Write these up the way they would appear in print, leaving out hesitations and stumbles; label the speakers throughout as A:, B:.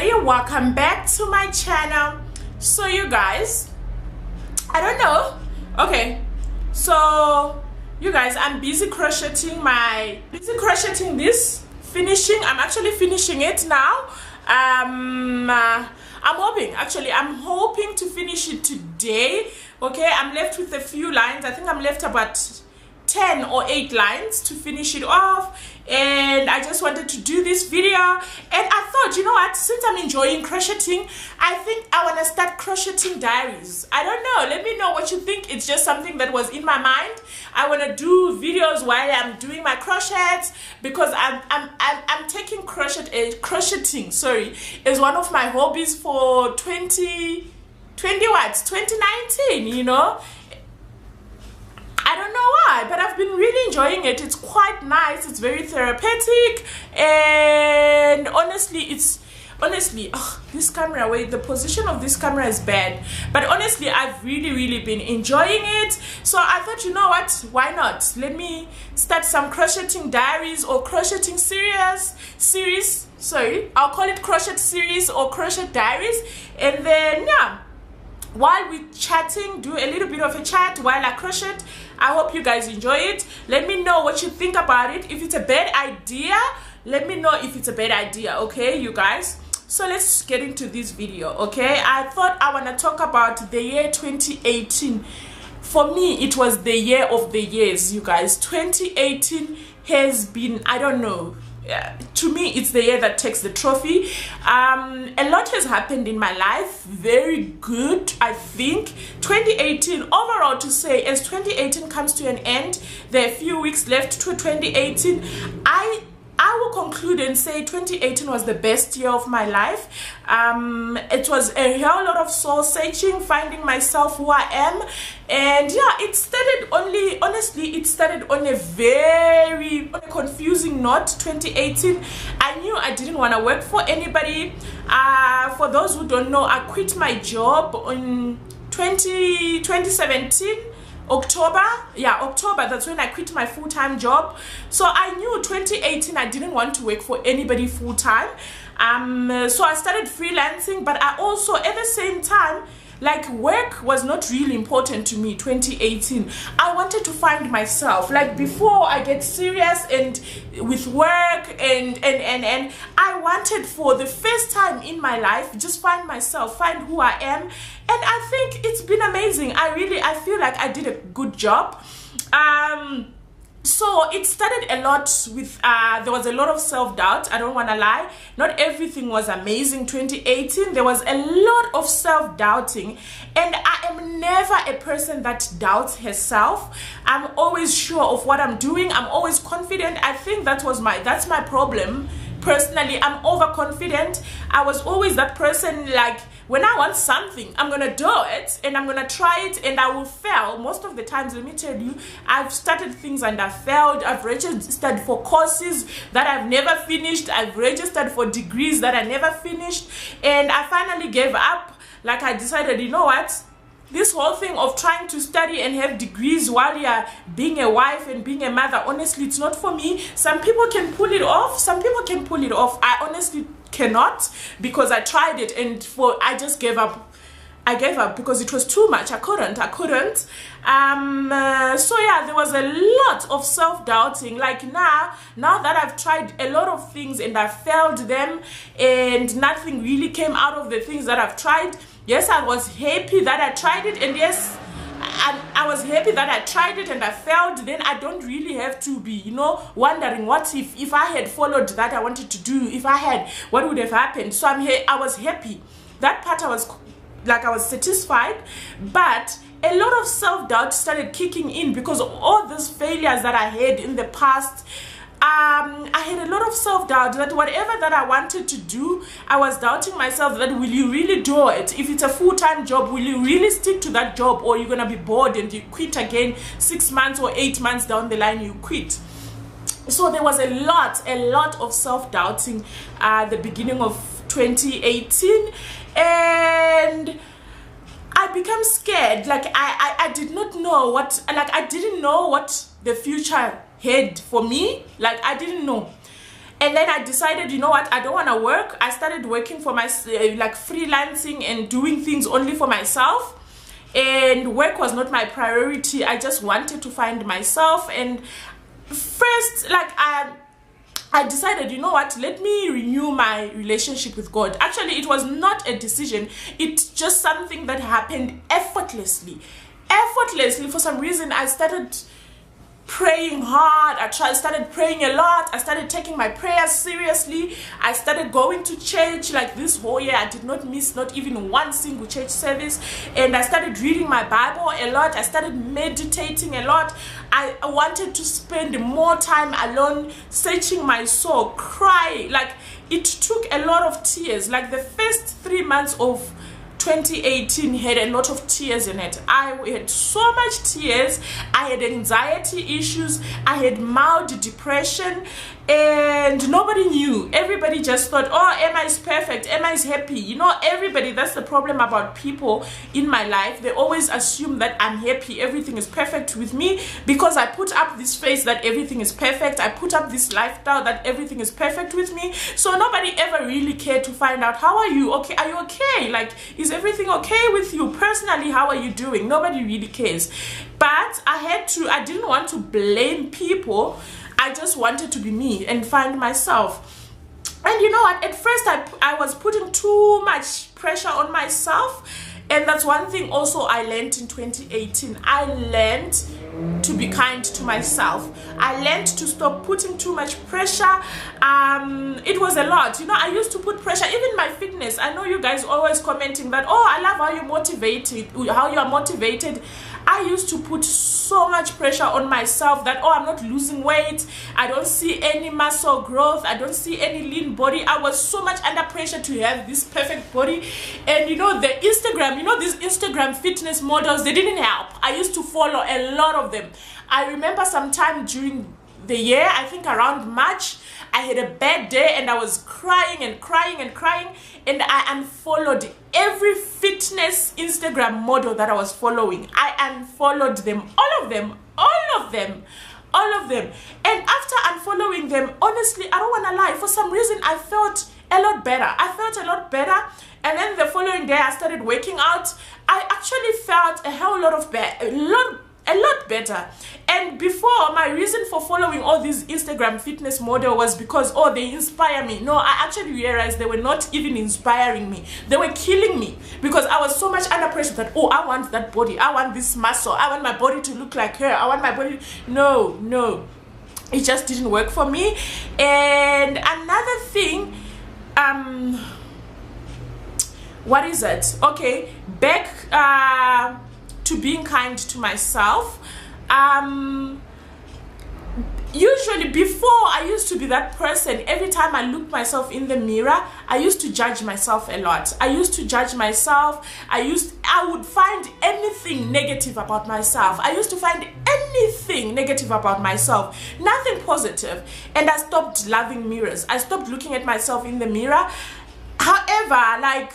A: Hey, welcome back to my channel. So you guys, I don't know. Okay, so you guys, I'm busy crocheting this, finishing. I'm actually finishing it now. I'm hoping to finish it today. Okay, I'm left with a few lines. I think I'm left about 10 or 8 lines to finish it off, and I just wanted to do this video. And I thought, you know what, since I'm enjoying crocheting, I think I want to start crocheting diaries. I don't know, let me know what you think. It's just something that was in my mind. I want to do videos while I'm doing my crochets, because I'm taking crocheting is one of my hobbies for 2019, you know. I don't know why, but I've been really enjoying it. It's quite nice. It's very therapeutic, and honestly, this camera, wait, the position of this camera is bad, but honestly, I've really been enjoying it. So I thought, you know what, why not? Let me start some crocheting diaries or crocheting series. Sorry, I'll call it crochet series or crochet diaries, and then yeah, while we're chatting, do a little bit of a chat while I crochet. I hope you guys enjoy it. Let me know what you think about it. If it's a bad idea, let me know if it's a bad idea, okay, you guys? So let's get into this video, okay? I thought I want to talk about the year 2018. For me, it was the year of the years, you guys. 2018 has been, I don't know, to me, it's the year that takes the trophy. A lot has happened in my life, very good, I think. 2018, overall, to say, as 2018 comes to an end, there are a few weeks left to 2018, I will conclude and say 2018 was the best year of my life. It was a whole lot of soul searching, finding myself who I am, and yeah, it started on a very confusing note. 2018, I knew I didn't want to work for anybody. For those who don't know, I quit my job in 2017. October, that's when I quit my full-time job. So I knew 2018 I didn't want to work for anybody full-time. So I started freelancing, but I also at the same time, like, work was not really important to me. 2018, I wanted to find myself. Like, before I get serious and with work and I wanted, for the first time in my life, just find myself, find who I am. And I think it's been amazing. I feel like I did a good job. So it started a lot with, there was a lot of self-doubt. I don't want to lie. Not everything was amazing. 2018, there was a lot of self-doubting. And I am never a person that doubts herself. I'm always sure of what I'm doing. I'm always confident. I think that's my problem. Personally, I'm overconfident. I was always that person, like, when I want something, I'm gonna do it and I'm gonna try it, and I will fail most of the times. Let me tell you, I've started things and I've failed. I've registered for courses that I've never finished. I've registered for degrees that I never finished, and I finally gave up. Like, I decided, you know what, this whole thing of trying to study and have degrees while you're being a wife and being a mother, honestly, it's not for me. Some people can pull it off. I honestly cannot, because I tried it and I just gave up. I gave up because it was too much. I couldn't. So yeah, there was a lot of self-doubting. Like, now that I've tried a lot of things and I failed them and nothing really came out of the things that I've tried. Yes, I was happy that I tried it, and yes, I was happy that I tried it and I failed. Then I don't really have to be, you know, wondering what if I had followed that I wanted to do, what would have happened. So I was happy. That part I was satisfied, but a lot of self-doubt started kicking in because of all these failures that I had in the past. I had a lot of self-doubt that whatever that I wanted to do, I was doubting myself that, will you really do it? If it's a full-time job, will you really stick to that job, or you're gonna be bored and you quit again 6 months or 8 months down the line, you quit? So there was a lot of self-doubting at the beginning of 2018, and I became scared. Like, I did not know what, I didn't know what the future had for me. Like, I didn't know. And then I decided, you know what, I don't want to work. I started working for my like freelancing and doing things only for myself, and work was not my priority. I just wanted to find myself. And first, like, I decided, you know what, let me renew my relationship with God. Actually, it was not a decision. It's just something that happened effortlessly. For some reason, I started praying hard. I started praying a lot. I started taking my prayers seriously. I started going to church. Like, this whole year, I did not miss not even one single church service. And I started reading my Bible a lot. I started meditating a lot. I wanted to spend more time alone, searching my soul, cry. Like, it took a lot of tears. Like, the first 3 months of 2018 had a lot of tears in it. I had so much tears. I had anxiety issues. I had mild depression, and nobody knew. Everybody just thought, oh, Emma is perfect, Emma is happy. You know, everybody, that's the problem about people in my life. They always assume that I'm happy, everything is perfect with me, because I put up this face that everything is perfect. I put up this lifestyle that everything is perfect with me. So nobody ever really cared to find out, how are you? Okay, are you okay? Like, is everything okay with you personally? How are you doing? Nobody really cares. But I didn't want to blame people. I just wanted to be me and find myself. And you know what, at first I was putting too much pressure on myself. And that's one thing also I learned in 2018. I learned to be kind to myself. I learned to stop putting too much pressure. It was a lot. You know, I used to put pressure, even my fitness. I know you guys always commenting that, oh, I love how you are motivated. I used to put so much pressure on myself that, oh, I'm not losing weight. I don't see any muscle growth. I don't see any lean body. I was so much under pressure to have this perfect body. And you know, the Instagram, you know, these Instagram fitness models, they didn't help. I used to follow a lot of them. I remember sometime during the year, I think around March, I had a bad day and I was crying and crying and crying, and I unfollowed every fitness Instagram model that I was following. I unfollowed them, all of them. And after unfollowing them, honestly, I don't want to lie, for some reason I felt a lot better. And then the following day, I started working out. I actually felt a lot better. And before, my reason for following all these Instagram fitness model was because, oh, they inspire me. No, I actually realized they were not even inspiring me. They were killing me, because I was so much under pressure that, oh, I want that body, I want this muscle, I want my body to look like her, I want my body. No, it just didn't work for me. And another thing, what is it? Okay, back to being kind to myself. Usually before, I used to be that person. Every time I looked myself in the mirror, I used to judge myself a lot. I used to judge myself. I would find anything negative about myself. I used to find anything negative about myself, nothing positive. And I stopped loving mirrors. I stopped looking at myself in the mirror. However, like,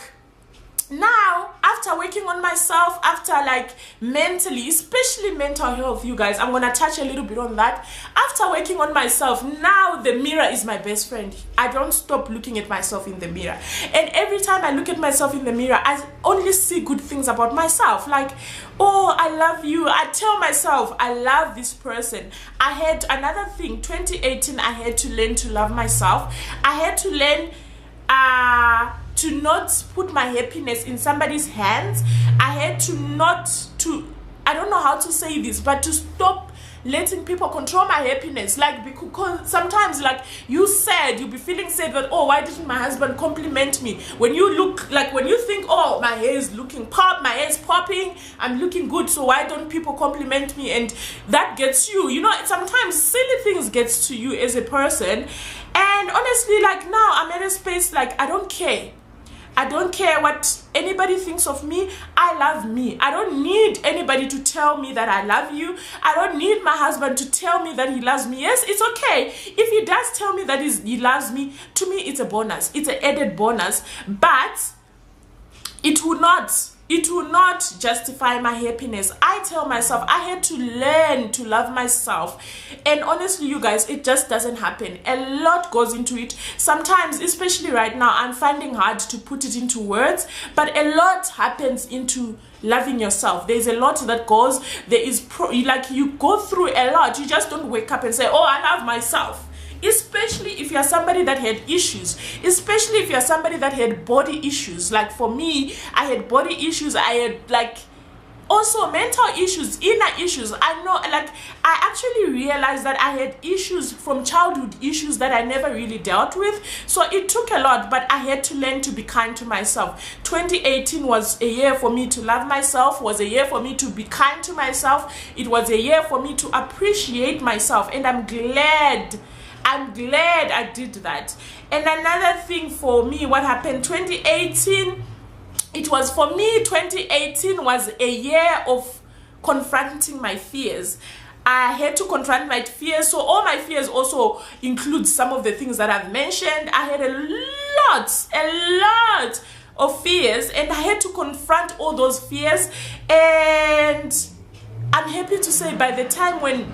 A: now, after working on myself, after like mentally, especially mental health, you guys, I'm gonna touch a little bit on that. After working on myself, now the mirror is my best friend. I don't stop looking at myself in the mirror. And every time I look at myself in the mirror, I only see good things about myself. Like, oh, I love you. I tell myself, I love this person. I had another thing, 2018, I had to learn to love myself. I had to learn to not put my happiness in somebody's hands. I had I don't know how to say this, but to stop letting people control my happiness. Like, because sometimes, like, you'll be feeling sad that, oh, why didn't my husband compliment me? When you think, oh, my hair is my hair is popping, I'm looking good, so why don't people compliment me? And that gets you, you know, sometimes silly things gets to you as a person. And honestly, like, now I'm at a space, like, I don't care. I don't care what anybody thinks of me. I love me. I don't need anybody to tell me that I love you. I don't need my husband to tell me that he loves me. Yes, it's okay. If he does tell me that he loves me, to me, it's a bonus. It's an added bonus. But it will not it will not justify my happiness. I tell myself I had to learn to love myself, and honestly you guys, it just doesn't happen. A lot goes into it. Sometimes, especially right now, I'm finding hard to put it into words, but a lot happens into loving yourself. There's a lot that goes, there is like you go through a lot. You just don't wake up and say, oh, I love myself. Especially if you're somebody that had issues, especially if you're somebody that had body issues. Like for me, I had body issues. I had like also mental issues, inner issues. I know, like, I actually realized that I had issues from childhood, issues that I never really dealt with. So it took a lot, but I had to learn to be kind to myself. 2018 was a year for me to love myself, was a year for me to be kind to myself. It was a year for me to appreciate myself, and I'm glad I did that. And another thing for me, what happened 2018, it was for me, 2018 was a year of confronting my fears. I had to confront my fears. So all my fears also include some of the things that I've mentioned. I had a lot of fears, and I had to confront all those fears. And I'm happy to say, by the time when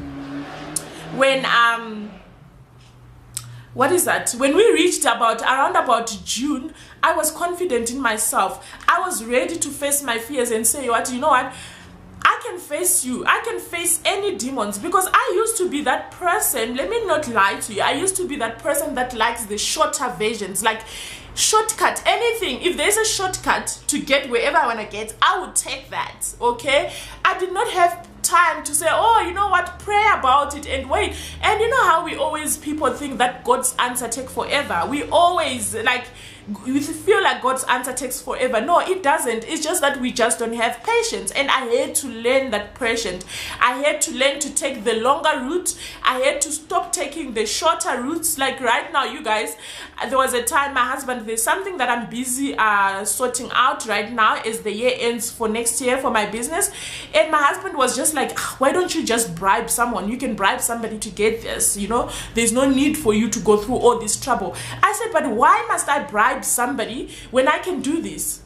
A: we reached around about June, I was confident in myself. I was ready to face my fears and say, you know what? I can face you. I can face any demons, because I used to be that person. Let me not lie to you. I used to be that person that likes the shorter versions, like shortcut, anything. If there's a shortcut to get wherever I want to get, I would take that. Okay, I did not have time to say, oh, you know what, pray about it and wait. And you know how people think that God's answer takes forever. We always we feel like God's answer takes forever. No, it doesn't. It's just that we just don't have patience. And I had to learn that patience. I had to learn to take the longer route. I had to stop taking the shorter routes. Like right now, you guys, there was a time my husband, there's something that I'm busy sorting out right now as the year ends for next year for my business. And my husband was just like, why don't you just bribe someone? You can bribe somebody to get this, you know. There's no need for you to go through all this trouble. I said, but why must I bribe somebody when I can do this?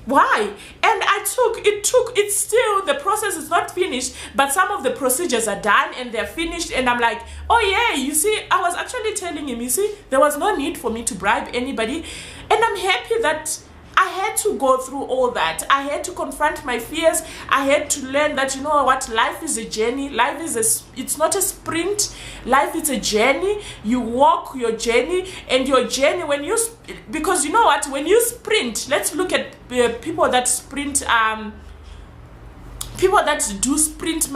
A: Why? And it's still, the process is not finished, but some of the procedures are done and they're finished. And I'm like, oh yeah, you see, I was actually telling him, you see, there was no need for me to bribe anybody. And I'm happy that I had to go through all that. I had to confront my fears. I had to learn that, you know what, life is a journey. It's not a sprint. Life is a journey. You walk your journey, and your journey, because you know what, when you sprint, let's look at people that sprint, people that do sprint,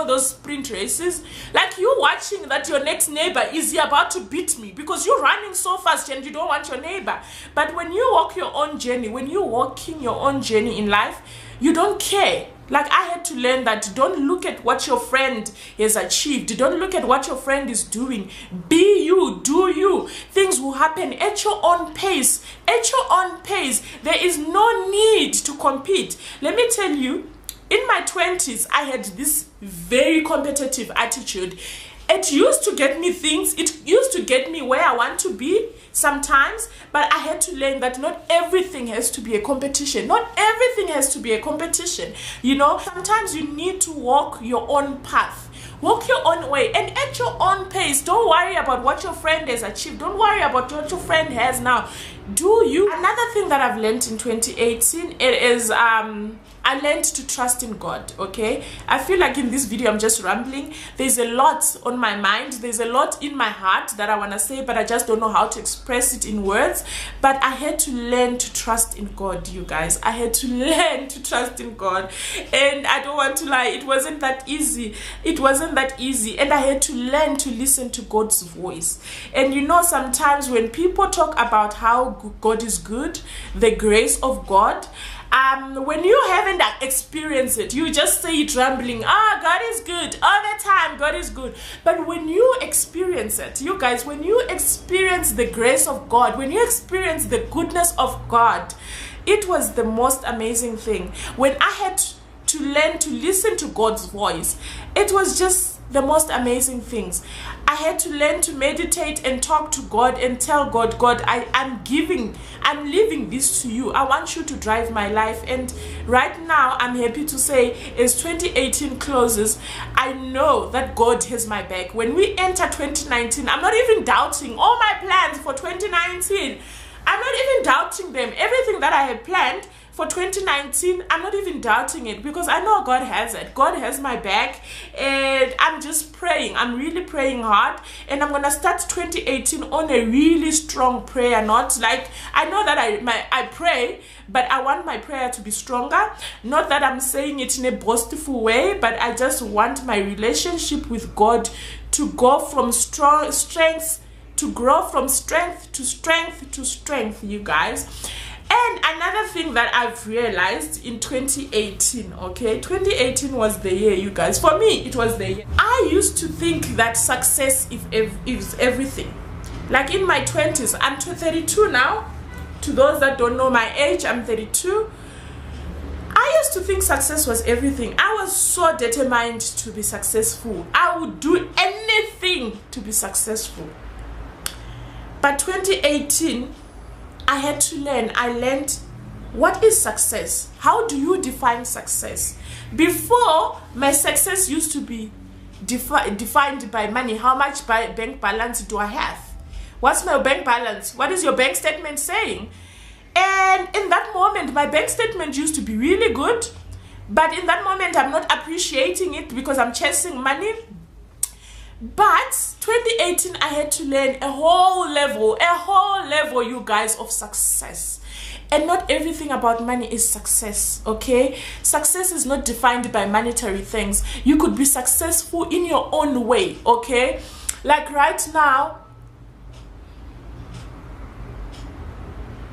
A: those sprint races, like you watching that your next neighbor is about to beat me because you're running so fast and you don't want your neighbor. But when you walk your own journey, when you're walking your own journey in life, you don't care. Like I had to learn that don't look at what your friend has achieved. Don't look at what your friend is doing. Be you, do you. Things will happen at your own pace. At your own pace. There is no need to compete. Let me tell you, in my 20s, I had this very competitive attitude. It used to get me things. It used to get me where I want to be sometimes. But I had to learn that not everything has to be a competition. Not everything has to be a competition. You know, sometimes you need to walk your own path. Walk your own way and at your own pace. Don't worry about what your friend has achieved. Don't worry about what your friend has now. Do you? Another thing that I've learned in 2018, it is I learned to trust in God. Okay, I feel like in this video I'm just rambling. There's a lot on my mind. There's a lot in my heart that I want to say, but I just don't know how to express it in words. But I had to learn to trust in God, you guys. I had to learn to trust in God, and I don't want to lie, it wasn't that easy. It wasn't that easy, and I had to learn to listen to God's voice. And you know, sometimes when people talk about how God is good, the grace of God, when you haven't experienced it, you just say it rambling, God is good all the time, God is good. But when you experience it, you guys, when you experience the grace of God, when you experience the goodness of God, it was the most amazing thing. When I had to learn to listen to God's voice, it was just the most amazing things. I had to learn to meditate and talk to God and tell God, God, I'm leaving this to you. I want you to drive my life. And right now, I'm happy to say, as 2018 closes, I know that God has my back. When we enter 2019, I'm not even doubting all my plans for 2019. I'm not even doubting them. Everything that I had planned for 2019, I'm not even doubting it, because I know God has it. God has my back, and I'm just praying. I'm really praying hard, and I'm gonna start 2018 on a really strong prayer. Not like, I know that I pray, but I want my prayer to be stronger. Not that I'm saying it in a boastful way, but I just want my relationship with God to go from strength to grow from strength to strength to strength, you guys. And another thing that I've realized in 2018, okay, 2018 was the year, you guys. For me, it was the year. I used to think that success is everything. Like in my 20s, I'm 32 now. To those that don't know my age, I'm 32. I used to think success was everything. I was so determined to be successful. I would do anything to be successful. But 2018, I had to learn. I learned what is success. How do you define success? Before, my success used to be defined by money. How much bank balance do I have? What's my bank balance? What is your bank statement saying? And in that moment, my bank statement used to be really good. But in that moment, I'm not appreciating it because I'm chasing money. But 2018, I had to learn a whole level, you guys, of success. And not everything about money is success, okay? Success is not defined by monetary things. You could be successful in your own way, okay? Like right now,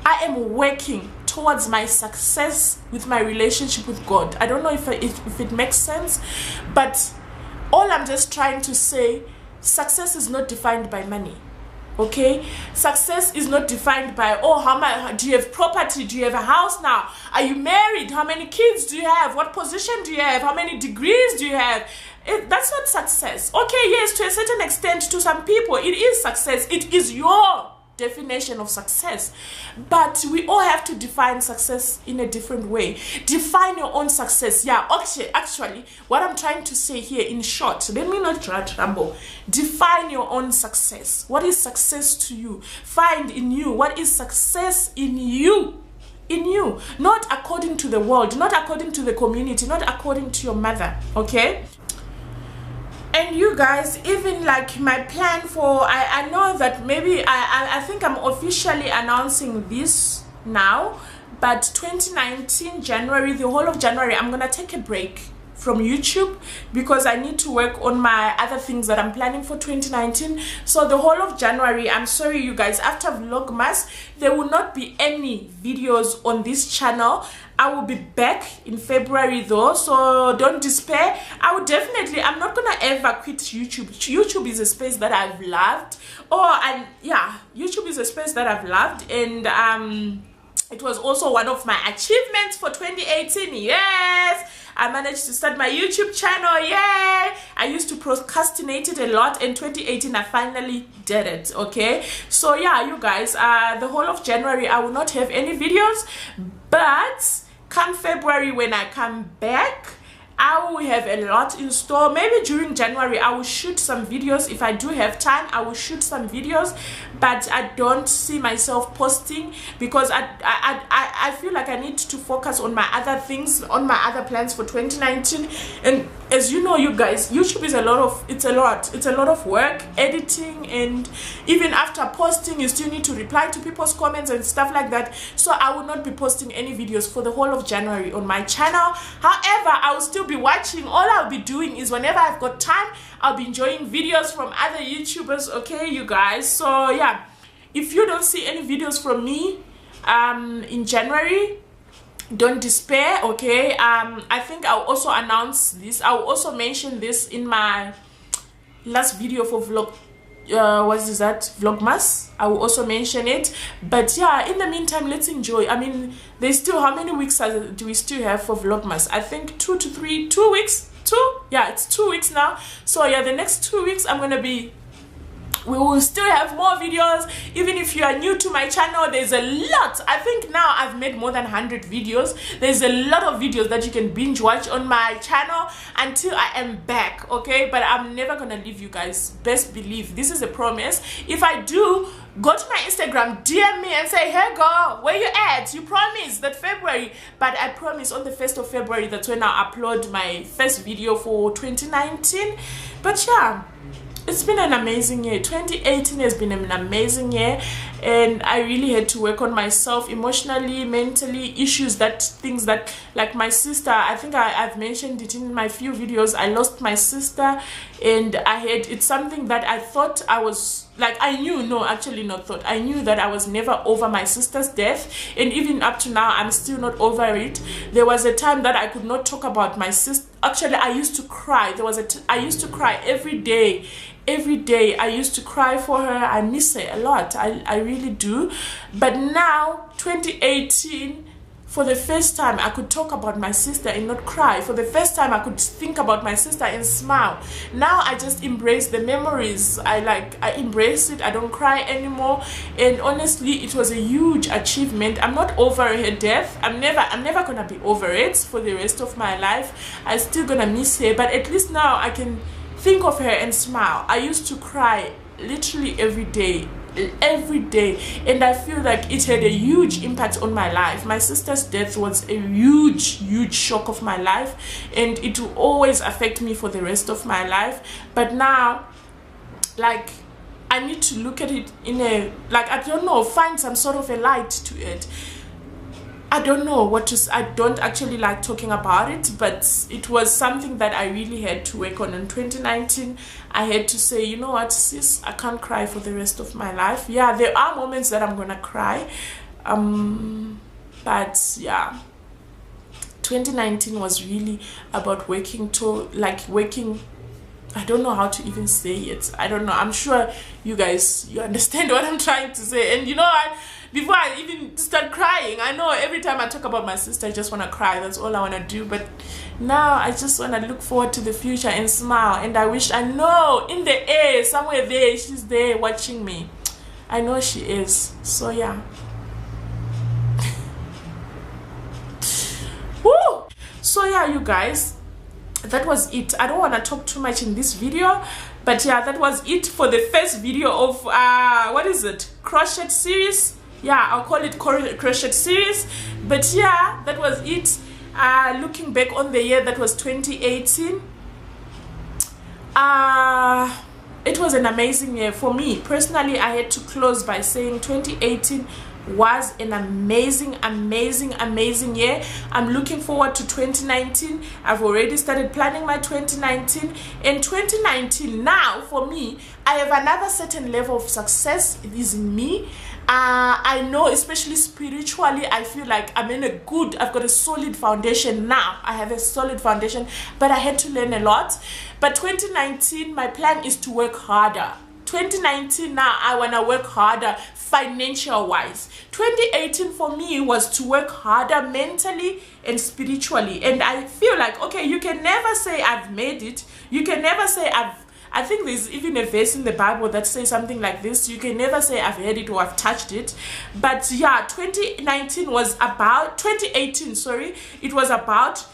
A: I am working towards my success with my relationship with God. I don't know if it makes sense, but all I'm just trying to say, success is not defined by money, okay? Success is not defined by, oh, how much do you have property? Do you have a house now? Are you married? How many kids do you have? What position do you have? How many degrees do you have? That's not success. Okay, yes, to a certain extent, to some people, it is success. It is your definition of success, but we all have to define success in a different way. Define your own success. Yeah, actually what I'm trying to say here in short, let me not ramble. Define your own success. What is success to you? Find in you what is success in you, not according to the world, not according to the community, not according to your mother, okay? And you guys, even like my plan for, I know that maybe I think I'm officially announcing this now, but 2019 January, the whole of January, I'm gonna take a break from YouTube because I need to work on my other things that I'm planning for 2019. So the whole of January, I'm sorry you guys, after Vlogmas, there will not be any videos on this channel. I will be back in February though, so don't despair. I'm not gonna ever quit YouTube. YouTube is a space that I've loved. YouTube is a space that I've loved, and it was also one of my achievements for 2018. Yes, I managed to start my YouTube channel. Yay! I used to procrastinate it a lot. In 2018, I finally did it. Okay, so yeah, you guys, the whole of January, I will not have any videos, but come February, when I come back, I will have a lot in store. Maybe during January, I will shoot some videos. If I do have time, I will shoot some videos, but I don't see myself posting because I feel like I need to focus on my other things, on my other plans for 2019. And as you know, you guys, YouTube is a lot of work, editing, and even after posting, you still need to reply to people's comments and stuff like that. So I will not be posting any videos for the whole of January on my channel. However, I will still be watching. All I'll be doing is whenever I've got time, I'll be enjoying videos from other YouTubers, okay, you guys? So yeah, if you don't see any videos from me in January, don't despair, okay? I think I'll also announce this. I'll also mention this in my last video for Vlogmas. I will also mention it. But yeah, in the meantime, let's enjoy. I mean, there's still, how many weeks do we still have for Vlogmas? I think 2 weeks. yeah, it's 2 weeks now. So yeah, the next 2 weeks we will still have more videos. Even if you are new to my channel, there's a lot. I think now I've made more than 100 videos. There's a lot of videos that you can binge watch on my channel until I am back, okay? But I'm never gonna leave you guys, best believe. This is a promise. If I do, go to my Instagram, DM me and say, hey girl, where you at? You promised that February. But I promise on the 1st of February, that's when I'll upload my first video for 2019. But yeah, it's been an amazing year. 2018 has been an amazing year, and I really had to work on myself emotionally, mentally, things that, like my sister, I think I've mentioned it in my few videos. I lost my sister, and it's something that I thought I was, like, I knew, no, actually not thought, I knew that I was never over my sister's death, and even up to now, I'm still not over it. There was a time that I could not talk about my sister. Actually, I used to cry. I used to cry every day. Every day I used to cry for her. I miss her a lot. I really do. But now, 2018, for the first time I could talk about my sister and not cry. For the first time I could think about my sister and smile. Now I just embrace the memories. I embrace it. I don't cry anymore. And honestly, it was a huge achievement. I'm not over her death. I'm never gonna be over it for the rest of my life. I'm still gonna miss her, but at least now I can think of her and smile. I used to cry literally every day, and I feel like it had a huge impact on my life. My sister's death was a huge shock of my life, and it will always affect me for the rest of my life. But now, like, I need to look at it in a, like, I don't know, find some sort of a light to it. I don't know what to say. I don't actually like talking about it, but it was something that I really had to work on in 2019. I had to say, you know what, sis, I can't cry for the rest of my life. Yeah, there are moments that I'm gonna cry, but yeah, 2019 was really about working. I don't know how to even say it. I don't know. I'm sure you guys, you understand what I'm trying to say. And you know what? Before I even start crying, I know every time I talk about my sister, I just want to cry. That's all I want to do. But now I just want to look forward to the future and smile. And I wish, I know in the air, somewhere there, she's there watching me. I know she is. So yeah. Woo! So yeah, you guys, that was it. I don't want to talk too much in this video, but yeah, that was it for the first video of what is it, crochet series. Yeah, I'll call it crochet series. But yeah, that was it. Looking back on the year that was 2018, it was an amazing year for me personally. I had to close by saying 2018 was an amazing year. I'm looking forward to 2019. I've already started planning my 2019. And 2019 now, for me, I have another certain level of success. It is in me. I know, especially spiritually, I feel like I've got a solid foundation now. I have a solid foundation, but I had to learn a lot. But 2019, my plan is to work harder. 2019 now, I want to work harder financial wise. 2018 for me was to work harder mentally and spiritually. And I feel like, okay, you can never say I've made it. You can never say I think there's even a verse in the Bible that says something like this. You can never say I've had it or I've touched it. But yeah, 2018, sorry, it was about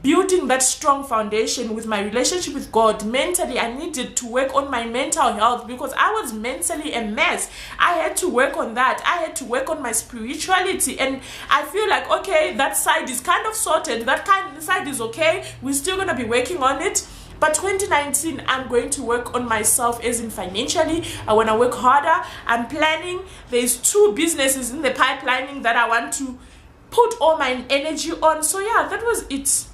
A: building that strong foundation with my relationship with God. Mentally, I needed to work on my mental health because I was mentally a mess. I had to work on that. I had to work on my spirituality, and I feel like, okay, that side is kind of sorted. That kind of side is okay. We're still gonna be working on it. But 2019, I'm going to work on myself, as in financially. I want to work harder. I'm planning. There's 2 businesses in the pipelining that I want to put all my energy on. So yeah, that was it.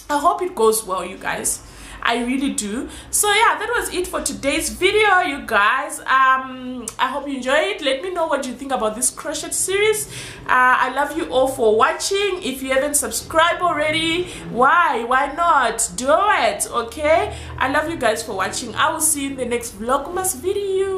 A: I hope it goes well, you guys. I really do. So yeah, that was it for today's video, you guys. I hope you enjoy it. Let me know what you think about this crochet series. I love you all for watching. If you haven't subscribed already, why not do it? Okay, I love you guys for watching. I will see you in the next Vlogmas video.